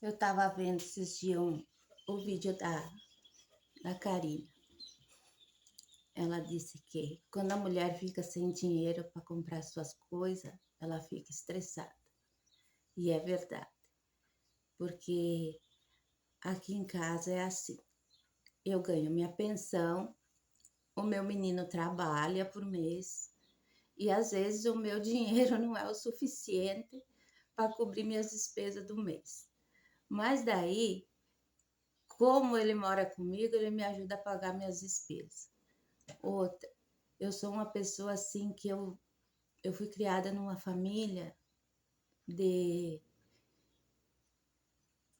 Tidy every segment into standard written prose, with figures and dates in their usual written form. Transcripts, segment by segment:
Eu tava vendo esses dias o vídeo da Karina. Ela disse que quando a mulher fica sem dinheiro para comprar suas coisas, ela fica estressada. E é verdade, porque aqui em casa é assim. Eu ganho minha pensão, o meu menino trabalha por mês e às vezes o meu dinheiro não é o suficiente para cobrir minhas despesas do mês. Mas daí, como ele mora comigo, ele me ajuda a pagar minhas despesas. Outra, eu sou uma pessoa assim que eu fui criada numa família de.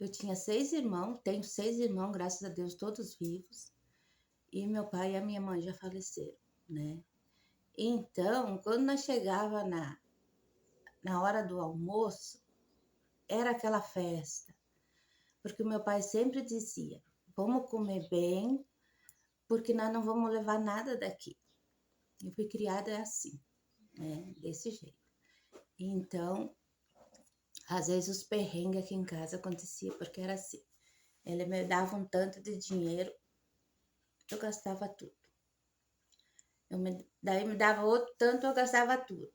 Eu tinha 6 irmãos, tenho 6 irmãos, graças a Deus, todos vivos. E meu pai e a minha mãe já faleceram, né? Então, quando nós chegava na hora do almoço, era aquela festa. Porque o meu pai sempre dizia: vamos comer bem, porque nós não vamos levar nada daqui. Eu fui criada assim, né? Desse jeito. Então, às vezes os perrengues aqui em casa acontecia porque era assim. Ele me dava um tanto de dinheiro, eu gastava tudo. Daí me dava outro tanto, eu gastava tudo.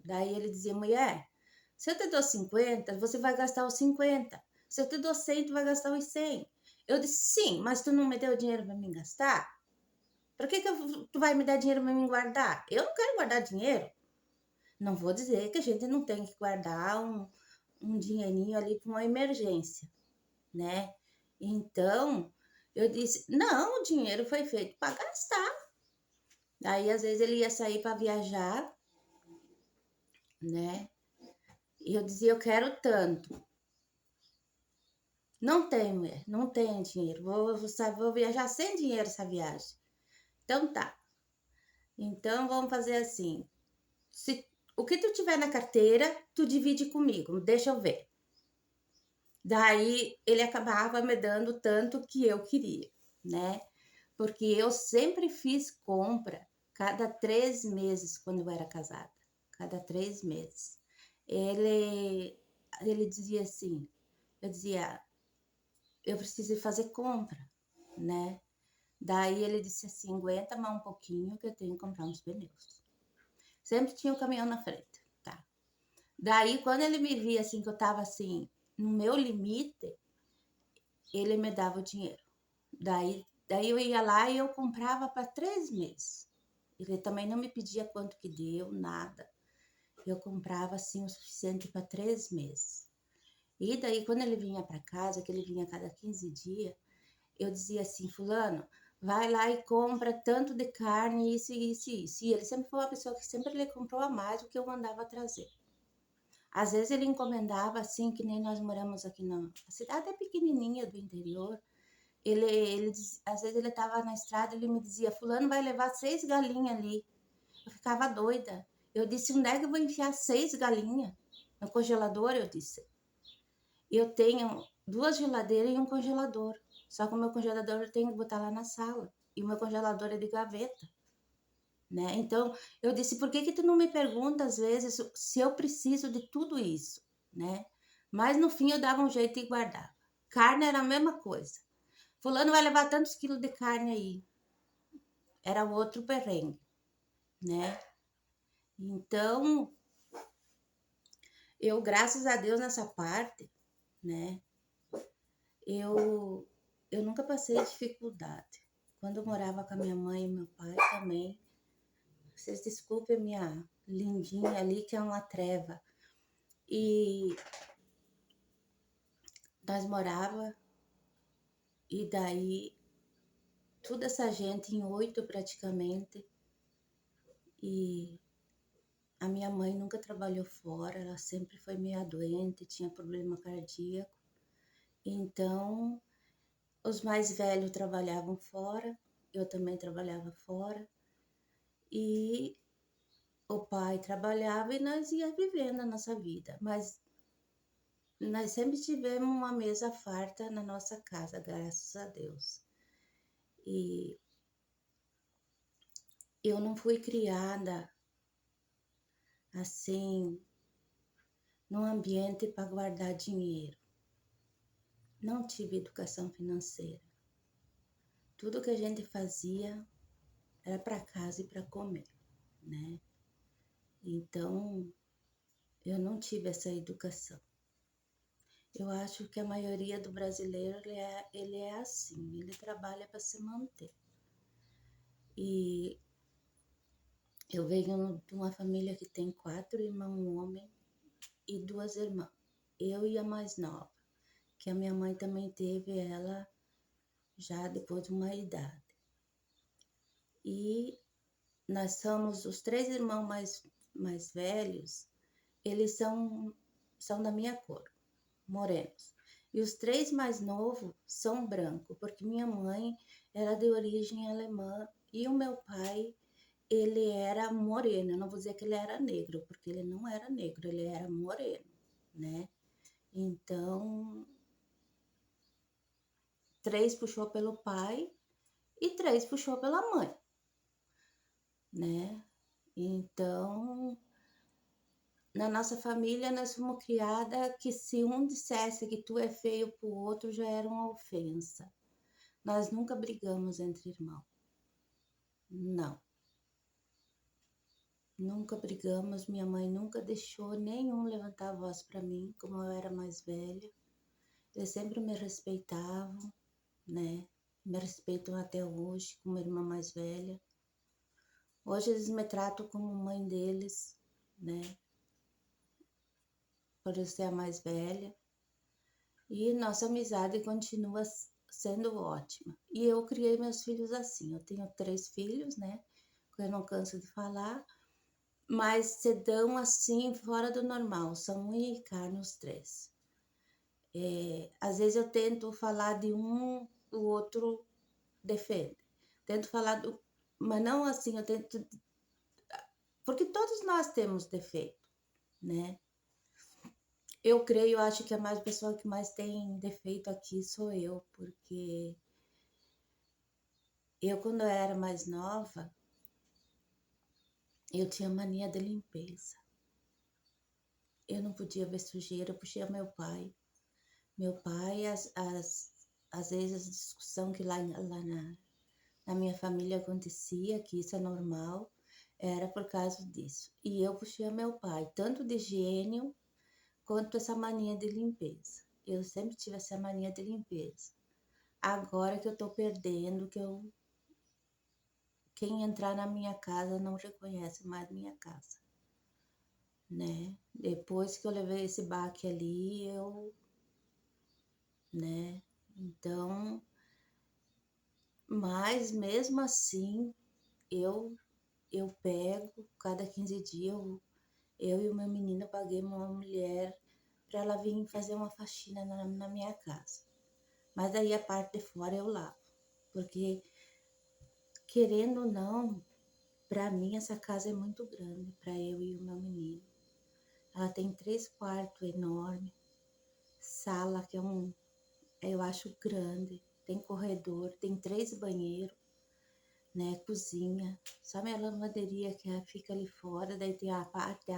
Daí ele dizia: mulher, se eu te dou 50, você vai gastar os 50. Se eu te dou 100, tu vai gastar os 100. Eu disse: sim, mas tu não me deu dinheiro para mim gastar? Para que tu vai me dar dinheiro para mim guardar? Eu não quero guardar dinheiro. Não vou dizer que a gente não tem que guardar um dinheirinho ali para uma emergência, né? Então, eu disse: não, o dinheiro foi feito para gastar. Aí, às vezes, ele ia sair para viajar, né? E eu dizia: eu quero tanto. Não tenho, mulher, não tenho dinheiro. Vou viajar sem dinheiro essa viagem. Então, tá. Então, vamos fazer assim. Se, o que tu tiver na carteira, tu divide comigo, deixa eu ver. Daí, ele acabava me dando tanto que eu queria, né? Porque eu sempre fiz compra cada 3 meses quando eu era casada. Cada 3 meses. Ele, ele dizia assim, eu dizia: eu preciso fazer compra, né? Daí ele disse assim: aguenta mais um pouquinho que eu tenho que comprar uns pneus. Sempre tinha o caminhão na frente, tá? Daí quando ele me via assim que eu tava assim no meu limite, ele me dava o dinheiro. Daí eu ia lá e eu comprava para 3 meses. Ele também não me pedia quanto que deu, nada. Eu comprava assim o suficiente para 3 meses. E daí quando ele vinha para casa, que ele vinha a cada 15 dias, eu dizia assim: fulano, vai lá e compra tanto de carne, isso, isso e isso. E ele sempre foi uma pessoa que sempre ele comprou a mais do que eu mandava trazer. Às vezes ele encomendava assim, que nem nós moramos aqui na cidade é pequenininha do interior. Às vezes ele estava na estrada, ele me dizia: fulano vai levar 6 galinhas ali. Eu ficava doida. Eu disse: onde é que eu vou enfiar 6 galinhas? No congelador, eu disse. Eu tenho 2 geladeiras e um congelador. Só que o meu congelador eu tenho que botar lá na sala. E o meu congelador é de gaveta, né? Então, eu disse: por que que tu não me pergunta às vezes se eu preciso de tudo isso, né? Mas no fim eu dava um jeito e guardava. Carne era a mesma coisa. Fulano vai levar tantos quilos de carne aí. Era outro perrengue, né? Então, eu, graças a Deus, nessa parte, né? Eu, eu nunca passei dificuldade. Quando eu morava com a minha mãe e meu pai também, vocês desculpem a minha lindinha ali, que é uma treva. E nós morava e daí toda essa gente em 8 praticamente. E a minha mãe nunca trabalhou fora, ela sempre foi meio doente, tinha problema cardíaco. Então, os mais velhos trabalhavam fora, eu também trabalhava fora. E o pai trabalhava e nós ia vivendo a nossa vida. Mas nós sempre tivemos uma mesa farta na nossa casa, graças a Deus. E eu não fui criada assim, num ambiente para guardar dinheiro. não tive educação financeira. Tudo que a gente fazia era para casa e para comer, né? Então, eu não tive essa educação. Eu acho que a maioria do brasileiro, ele é assim, ele trabalha para se manter. E eu venho de uma família que tem 4 irmãos homens e 2 irmãs. Eu e a mais nova, que a minha mãe também teve ela já depois de uma idade. E nós somos os 3 irmãos mais velhos, eles são da minha cor, morenos. E os 3 mais novos são brancos, porque minha mãe era de origem alemã e o meu pai, ele era moreno. Eu não vou dizer que ele era negro, porque ele não era negro, ele era moreno, né? Então, 3 puxou pelo pai e 3 puxou pela mãe, né? Então, na nossa família, nós fomos criadas que se um dissesse que tu é feio pro outro, já era uma ofensa. Nós nunca brigamos entre irmãos. Não. Nunca brigamos. Minha mãe nunca deixou nenhum levantar a voz para mim, como eu era mais velha. Eles sempre me respeitavam, né? Me respeitam até hoje, como irmã mais velha. Hoje eles me tratam como mãe deles, né? Por eu ser a mais velha. E nossa amizade continua sendo ótima. E eu criei meus filhos assim. Eu tenho 3 filhos, né? Que eu não canso de falar. Mas se dão assim, fora do normal. São unha e carne os 3. Às vezes eu tento falar de um, o outro defende. Tento falar do... Mas não assim, eu tento... Porque todos nós temos defeito, né? Eu creio, acho que a pessoa que mais tem defeito aqui sou eu, porque eu, quando eu era mais nova, eu tinha mania de limpeza. Eu não podia ver sujeira, eu puxei meu pai. Meu pai, às vezes, a discussão que lá na minha família acontecia, que isso é normal, era por causa disso. E eu puxei meu pai, tanto de gênio quanto essa mania de limpeza. Eu sempre tive essa mania de limpeza. Agora que eu tô perdendo, quem entrar na minha casa não reconhece mais minha casa, né? Depois que eu levei esse baque ali, né? Então, mas mesmo assim, eu pego, cada 15 dias, eu e o meu menino paguei uma mulher para ela vir fazer uma faxina na minha casa. Mas aí a parte de fora eu lavo, porque querendo ou não, para mim essa casa é muito grande para eu e o meu menino. Ela tem 3 quartos enormes, sala que eu acho grande, tem corredor, tem 3 banheiros, né, cozinha. Sabe a lavanderia que fica ali fora, daí tem a parte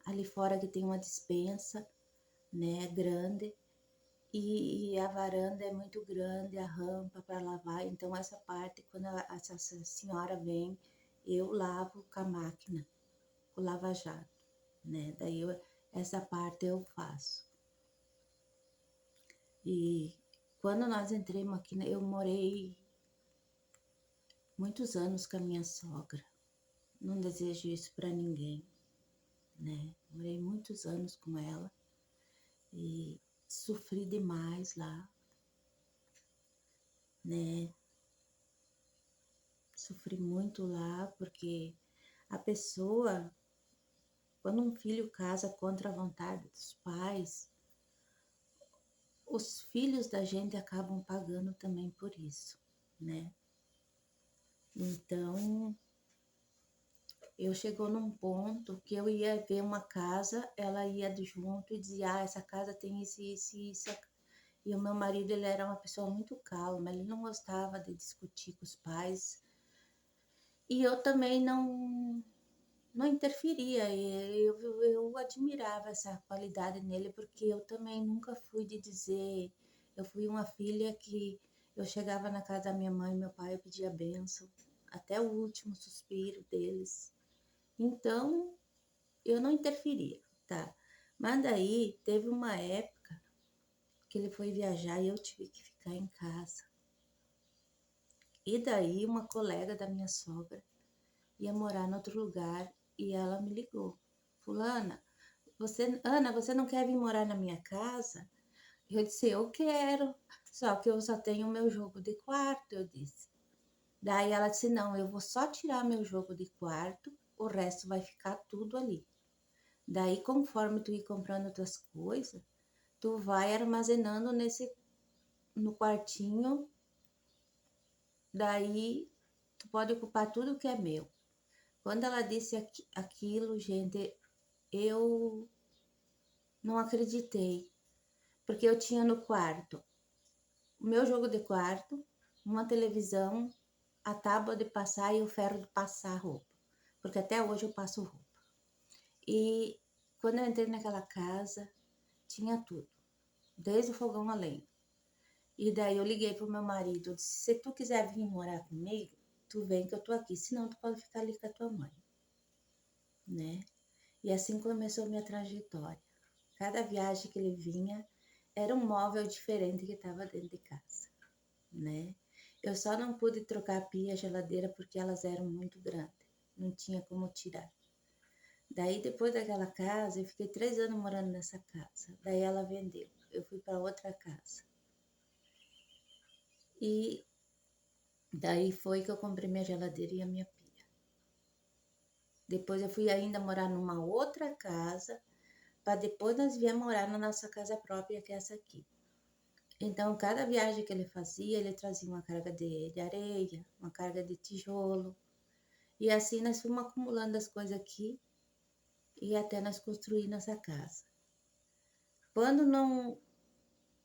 ali fora que tem uma despensa, né, grande. E a varanda é muito grande, a rampa para lavar. Então essa parte, quando essa senhora vem, eu lavo com a máquina, o lava-jato, né? Daí essa parte eu faço. E quando nós entramos aqui, eu morei muitos anos com a minha sogra. Não desejo isso para ninguém, né? Morei muitos anos com ela e sofri demais lá, né? Sofri muito lá porque a pessoa, quando um filho casa contra a vontade dos pais, os filhos da gente acabam pagando também por isso, né? Então, eu chegou num ponto que eu ia ver uma casa, ela ia junto e dizia, essa casa tem isso, isso, isso. E o meu marido, ele era uma pessoa muito calma, ele não gostava de discutir com os pais. E eu também não interferia. Eu admirava essa qualidade nele, porque eu também nunca fui de dizer, Eu fui uma filha que eu chegava na casa da minha mãe e meu pai, eu pedia bênção, até o último suspiro deles. Então, eu não interferia, tá? Mas daí, teve uma época que ele foi viajar e eu tive que ficar em casa. E daí, uma colega da minha sogra ia morar em outro lugar e ela me ligou. Fulana, Ana, você não quer vir morar na minha casa? Eu disse, eu quero, só que eu só tenho o meu jogo de quarto, eu disse. Daí ela disse, não, eu vou só tirar meu jogo de quarto, o resto vai ficar tudo ali. Daí, conforme tu ir comprando tuas coisas, tu vai armazenando no quartinho, daí tu pode ocupar tudo que é meu. Quando ela disse aquilo, gente, eu não acreditei, porque eu tinha no quarto o meu jogo de quarto, uma televisão, a tábua de passar e o ferro de passar roupa, porque até hoje eu passo roupa. E quando eu entrei naquela casa, tinha tudo, desde o fogão a lenha. E daí eu liguei pro meu marido, eu disse, se tu quiser vir morar comigo, tu vem que eu tô aqui, senão tu pode ficar ali com a tua mãe, né? E assim começou a minha trajetória. Cada viagem que ele vinha era um móvel diferente que estava dentro de casa, né? Eu só não pude trocar a pia e a geladeira porque elas eram muito grandes, não tinha como tirar. Daí, depois daquela casa, eu fiquei 3 anos morando nessa casa. Daí ela vendeu, eu fui para outra casa. E daí foi que eu comprei minha geladeira e a minha pia. Depois eu fui ainda morar numa outra casa, para depois nós viemos morar na nossa casa própria, que é essa aqui. Então, cada viagem que ele fazia, ele trazia uma carga de areia, uma carga de tijolo. E assim nós fomos acumulando as coisas aqui e até nós construir nossa casa. Quando não,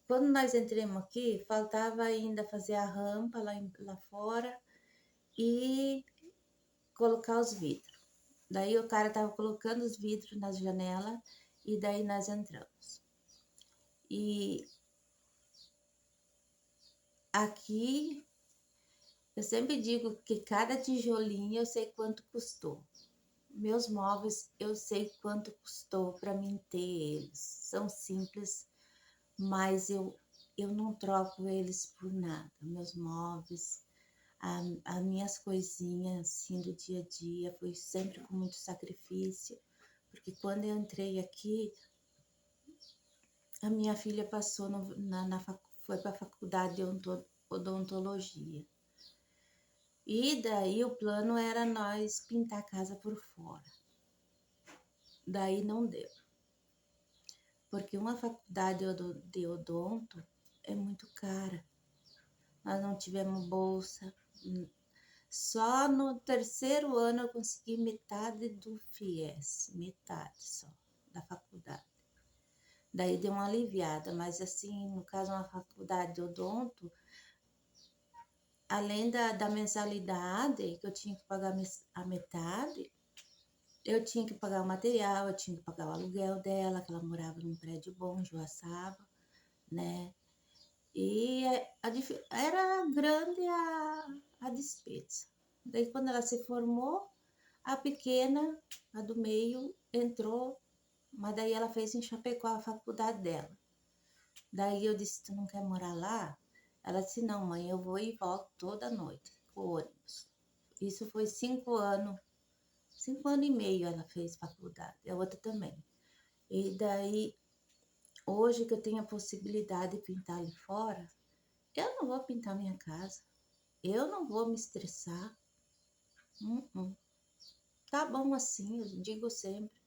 quando nós entramos aqui, faltava ainda fazer a rampa lá fora e colocar os vidros. Daí o cara tava colocando os vidros nas janelas e daí nós entramos. E aqui eu sempre digo que cada tijolinho eu sei quanto custou. Meus móveis eu sei quanto custou para mim ter eles. São simples, mas eu não troco eles por nada. Meus móveis, as minhas coisinhas assim do dia a dia foi sempre com muito sacrifício, porque quando eu entrei aqui, a minha filha passou foi para a faculdade de odontologia. E daí o plano era nós pintar a casa por fora. Daí não deu. Porque uma faculdade de odonto é muito cara. Nós não tivemos bolsa. Só no 3º ano eu consegui metade do FIES, metade só, da faculdade. Daí deu uma aliviada, mas assim, no caso, uma faculdade de odonto, além da mensalidade, que eu tinha que pagar a metade, eu tinha que pagar o material, eu tinha que pagar o aluguel dela, que ela morava num prédio bom, em Joaçaba, né? E era grande a despesa. Daí, quando ela se formou, a pequena, a do meio, entrou, mas daí ela fez em Chapecó a faculdade dela. Daí eu disse, tu não quer morar lá? Ela disse, não, mãe, eu vou e volto toda noite, com o ônibus. Isso foi 5 anos, 5 anos e meio ela fez faculdade, a outra também. E daí, hoje que eu tenho a possibilidade de pintar ali fora, eu não vou pintar minha casa. Eu não vou me estressar. Tá bom assim, eu digo sempre.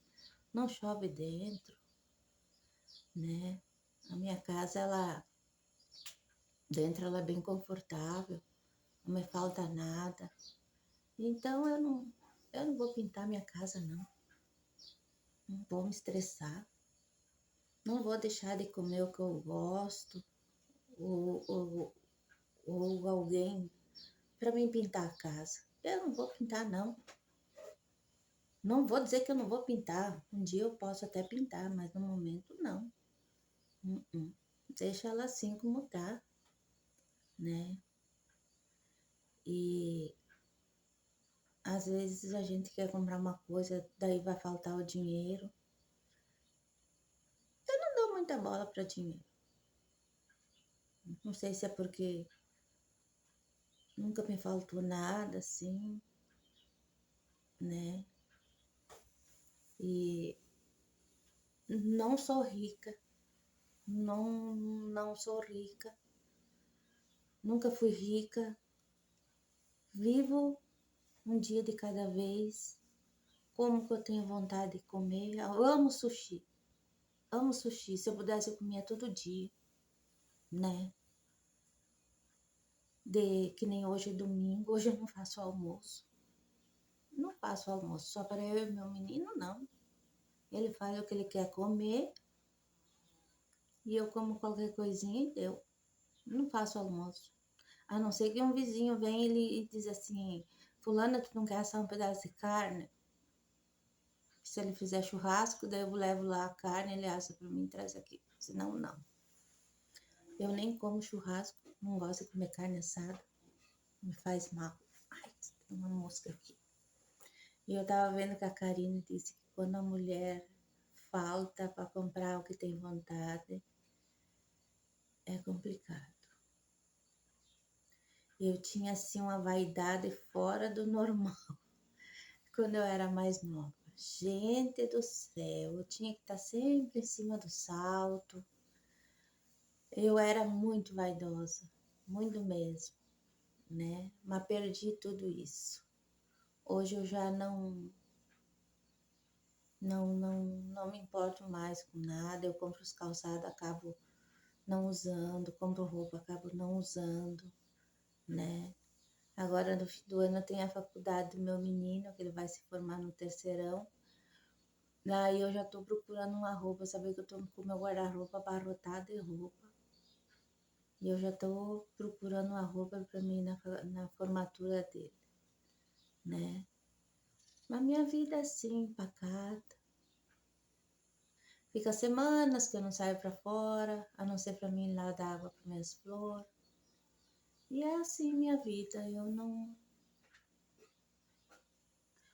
Não chove dentro, né? A minha casa, dentro ela é bem confortável. Não me falta nada. Então eu não vou pintar minha casa, não. Não vou me estressar. Não vou deixar de comer o que eu gosto. Ou alguém para mim pintar a casa. Eu não vou pintar, não. Não vou dizer que eu não vou pintar. Um dia eu posso até pintar, mas no momento não. deixa ela assim como tá, né? E às vezes a gente quer comprar uma coisa, daí vai faltar o dinheiro. Eu não dou muita bola para dinheiro. Não sei se é porque nunca me faltou nada assim, né? E não sou rica, não sou rica, nunca fui rica. Vivo um dia de cada vez, como que eu tenho vontade de comer. Eu amo sushi, amo sushi. Se eu pudesse, eu comia todo dia, né? Que nem hoje é domingo, hoje eu não faço almoço. Não faço almoço só para eu e meu menino, não. Ele faz o que ele quer comer e eu como qualquer coisinha e deu. Não faço almoço. A não ser que um vizinho vem e diz assim, fulana, tu não quer assar um pedaço de carne? Se ele fizer churrasco, daí eu levo lá a carne, ele assa para mim e traz aqui. Senão, não. Eu nem como churrasco, não gosto de comer carne assada. Me faz mal. Ai, tem uma mosca aqui. E eu tava vendo que a Karine disse que quando a mulher falta para comprar o que tem vontade, é complicado. Eu tinha assim uma vaidade fora do normal quando eu era mais nova. Gente do céu, eu tinha que estar sempre em cima do salto. Eu era muito vaidosa, muito mesmo, né? Mas perdi tudo isso. Hoje eu já não me importo mais com nada. Eu compro os calçados, acabo não usando, compro roupa, acabo não usando, né? Agora no fim do ano eu tenho a faculdade do meu menino, que ele vai se formar no terceirão. Daí eu já tô procurando uma roupa, saber que eu tô com meu guarda-roupa abarrotado de roupa. E eu já tô procurando uma roupa para mim na formatura dele, né? Mas minha vida é assim, pacata. Fica semanas que eu não saio para fora, a não ser para mim ir lá dar água para minhas flores. E é assim minha vida, eu não.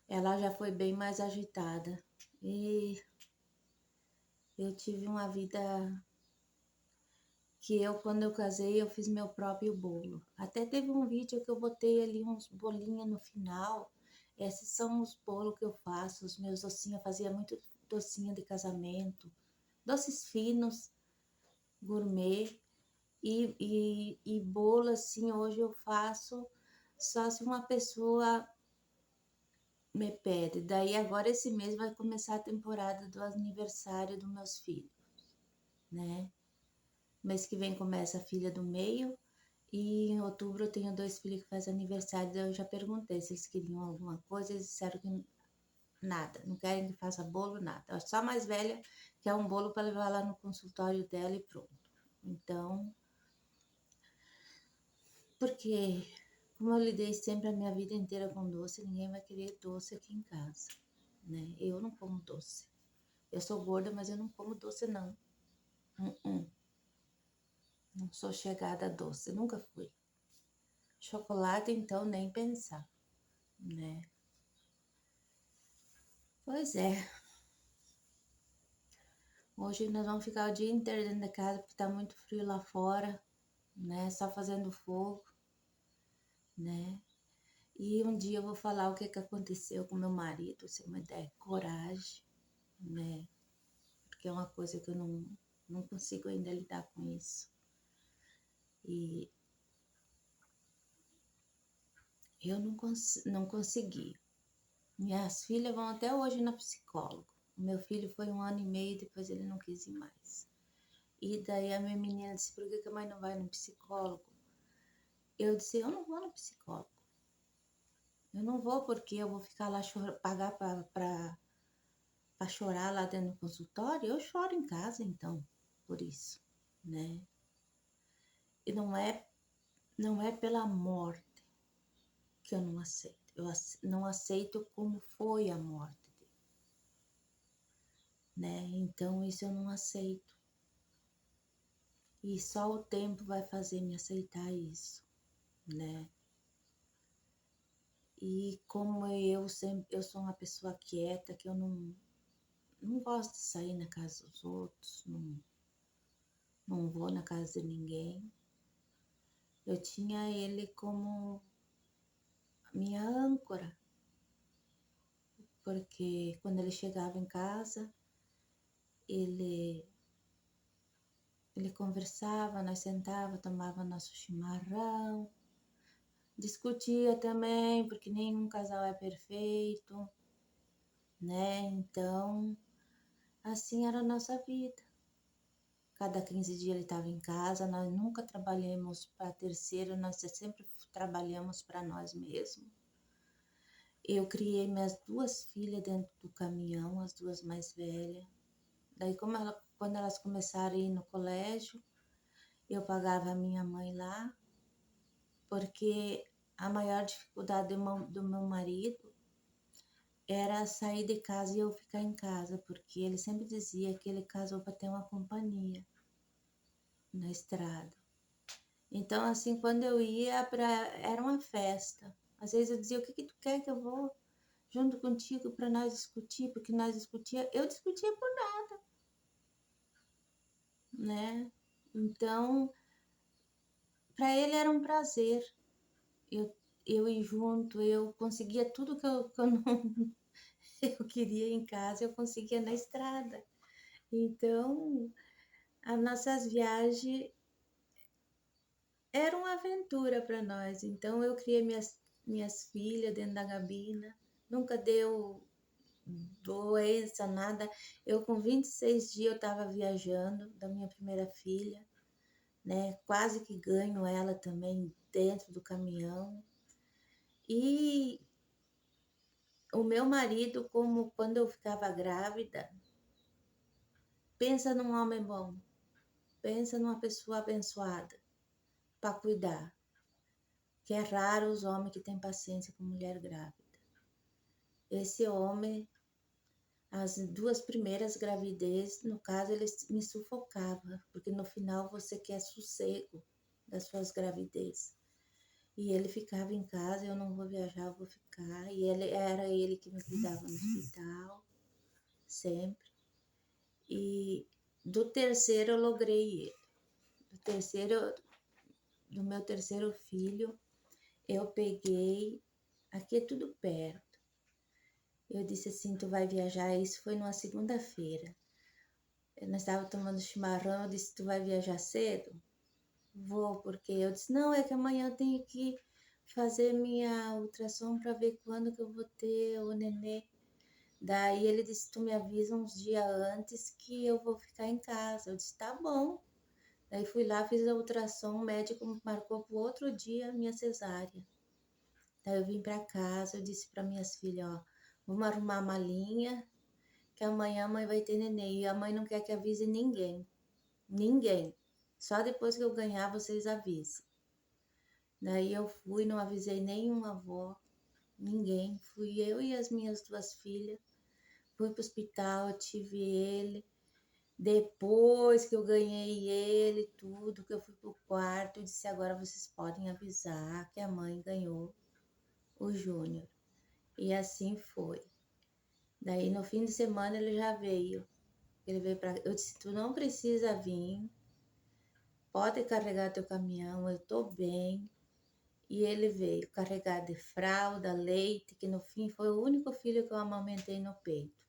Ela já foi bem mais agitada. E eu tive uma vida que quando eu casei, eu fiz meu próprio bolo. Até teve um vídeo que eu botei ali uns bolinhos no final. Esses são os bolos que eu faço, os meus docinhos. Eu fazia muito docinho de casamento, doces finos, gourmet. E bolo assim, hoje eu faço só se uma pessoa me pede. Daí agora esse mês vai começar a temporada do aniversário dos meus filhos, né? Mês que vem começa a filha do meio e em outubro eu tenho 2 filhos que fazem aniversário. Daí eu já perguntei se eles queriam alguma coisa, eles disseram que nada, não querem que faça bolo, nada. Só a mais velha quer um bolo para levar lá no consultório dela e pronto. Então, porque como eu lidei sempre a minha vida inteira com doce, ninguém vai querer doce aqui em casa, né? Eu não como doce. Eu sou gorda, mas eu não como doce, não. Não sou chegada a doce, nunca fui. Chocolate, então, nem pensar, né? Pois é. Hoje nós vamos ficar o dia inteiro dentro da casa porque tá muito frio lá fora, né? Só fazendo fogo, né? E um dia eu vou falar o que que aconteceu com meu marido, se me der coragem, né? Porque é uma coisa que eu não consigo ainda lidar com isso. E eu não consegui. Minhas filhas vão até hoje na psicóloga. O meu filho foi 1 ano e meio, depois ele não quis ir mais. E daí a minha menina disse, por que que a mãe não vai no psicólogo? Eu disse, eu não vou no psicólogo. Eu não vou porque eu vou ficar lá pagar para chorar lá dentro do consultório. Eu choro em casa, então, por isso, né? E não é pela morte que eu não aceito. Eu não aceito como foi a morte dele, né? Então, isso eu não aceito. E só o tempo vai fazer me aceitar isso, né? E como eu sou uma pessoa quieta, que eu não gosto de sair na casa dos outros, não vou na casa de ninguém. Eu tinha ele como minha âncora, porque quando ele chegava em casa, ele ele conversava, nós sentava, tomava nosso chimarrão, discutia também, porque nenhum casal é perfeito, né? Então, assim era a nossa vida. Cada 15 dias ele estava em casa, nós nunca trabalhamos para terceiro, nós sempre trabalhamos para nós mesmos. Eu criei minhas 2 filhas dentro do caminhão, as 2 mais velhas. Daí, quando elas começaram a ir no colégio, eu pagava a minha mãe lá, porque a maior dificuldade do meu marido era sair de casa e eu ficar em casa, porque ele sempre dizia que ele casou para ter uma companhia na estrada. Então, assim, quando eu ia era uma festa. Às vezes eu dizia: o que tu quer que eu vou junto contigo para nós discutir? Porque nós eu discutia por nada, né? Então, para ele era um prazer. Eu, eu ir junto, eu conseguia tudo que eu não eu queria em casa, eu conseguia na estrada. Então, as nossas viagens eram uma aventura para nós. Então, eu criei minhas filhas dentro da gabina, nunca deu doença, nada. Eu, com 26 dias, eu estava viajando da minha primeira filha, né? Quase que ganho ela também dentro do caminhão. E o meu marido, como quando eu ficava grávida, pensa num homem bom, pensa numa pessoa abençoada para cuidar, que é raro os homens que têm paciência com mulher grávida. Esse homem, as 2 primeiras gravidez, no caso, ele me sufocava, porque no final você quer sossego das suas gravidez. E ele ficava em casa, eu não vou viajar, eu vou ficar. E era ele que me cuidava no hospital, sempre. E do terceiro eu logrei ele. Do meu terceiro filho, eu peguei, aqui é tudo perto. Eu disse assim: tu vai viajar? Isso foi numa segunda-feira. Nós estávamos tomando chimarrão, eu disse: tu vai viajar cedo? Vou, porque eu disse: não, é que amanhã eu tenho que fazer minha ultrassom para ver quando que eu vou ter o nenê. Daí ele disse: tu me avisa uns dias antes que eu vou ficar em casa. Eu disse: tá bom. Daí fui lá, fiz a ultrassom, o médico marcou para o outro dia a minha cesárea. Daí eu vim para casa, eu disse para minhas filhas: ó, vamos arrumar a malinha, que amanhã a mãe vai ter neném. E a mãe não quer que avise ninguém. Ninguém. Só depois que eu ganhar, vocês avisem. Daí eu fui, não avisei nenhuma avó, ninguém. Fui eu e as minhas 2 filhas. Fui pro hospital, tive ele. Depois que eu ganhei ele, tudo, que eu fui pro quarto, eu disse: agora vocês podem avisar que a mãe ganhou o Júnior. E assim foi. Daí no fim de semana ele já veio. Ele veio para. Eu disse: tu não precisa vir, pode carregar teu caminhão, eu tô bem. E ele veio carregado de fralda, leite, que no fim foi o único filho que eu amamentei no peito.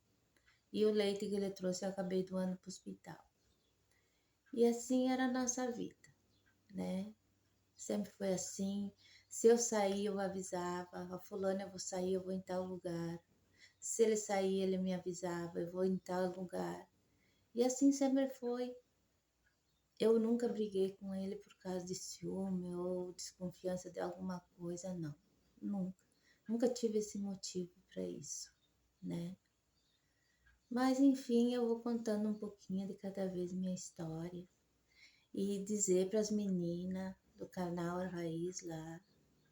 E o leite que ele trouxe eu acabei doando pro hospital. E assim era a nossa vida, né? Sempre foi assim. Se eu sair, eu avisava: a fulana, eu vou sair, eu vou em tal lugar. Se ele sair, ele me avisava: eu vou em tal lugar. E assim sempre foi. Eu nunca briguei com ele por causa de ciúme ou desconfiança de alguma coisa, não. Nunca. Nunca tive esse motivo para isso, né? Mas enfim, eu vou contando um pouquinho de cada vez minha história e dizer para as meninas do canal Raiz lá,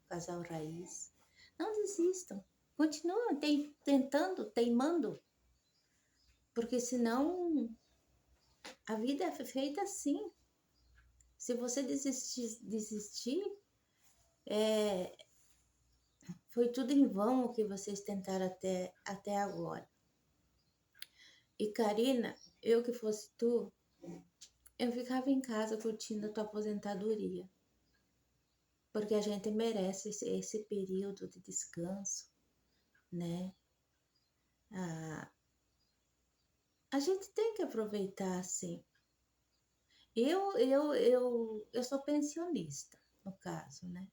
Casal Raiz, não desistam. Continuam tentando, teimando, porque senão a vida é feita assim. Se você desistir, é, foi tudo em vão o que vocês tentaram até agora. E Karina, eu que fosse tu, eu ficava em casa curtindo a tua aposentadoria. Porque a gente merece esse período de descanso, né? Ah, a gente tem que aproveitar, assim. Eu sou pensionista, no caso, né?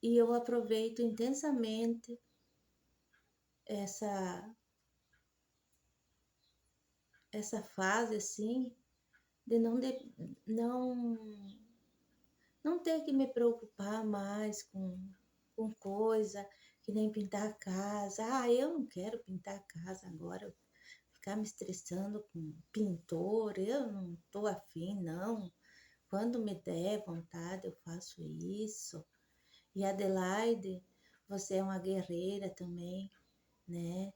E eu aproveito intensamente essa, essa fase, assim, de não, não ter que me preocupar mais com coisa que nem pintar a casa. Ah, eu não quero pintar a casa agora, ficar me estressando com pintor, eu não tô afim, não. Quando me der vontade, eu faço isso. E Adelaide, você é uma guerreira também, né?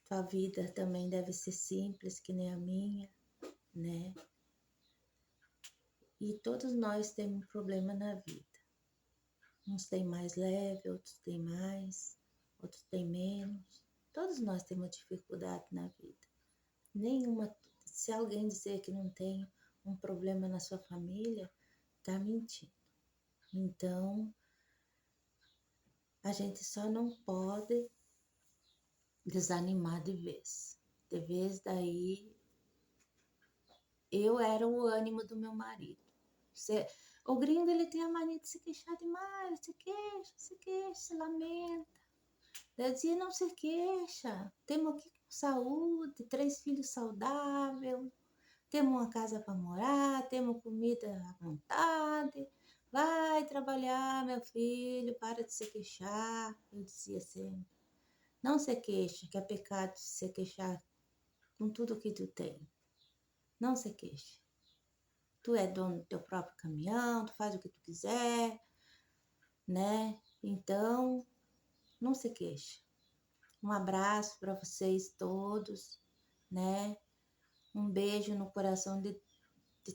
Tua vida também deve ser simples, que nem a minha, né? E todos nós temos problema na vida. Uns têm mais leve, outros têm mais, outros têm menos. Todos nós temos dificuldade na vida. Nenhuma, se alguém dizer que não tem um problema na sua família, tá mentindo. Então, a gente só não pode desanimar de vez. De vez daí, eu era o ânimo do meu marido. O gringo, ele tem a mania de se queixar demais, se queixa, se lamenta. Eu dizia, não se queixa, temos aqui com saúde, 3 filhos saudáveis, temos uma casa para morar, temos comida à vontade. Vai trabalhar, meu filho, para de se queixar. Eu dizia sempre, não se queixa, que é pecado se queixar com tudo que tu tem. Não se queixa. Tu é dono do teu próprio caminhão, tu faz o que tu quiser, né? Então, não se queixa. Um abraço para vocês todos, né? Um beijo no coração de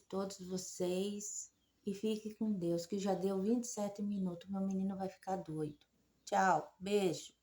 todos vocês e fique com Deus, que já deu 27 minutos, meu menino vai ficar doido. Tchau, beijo.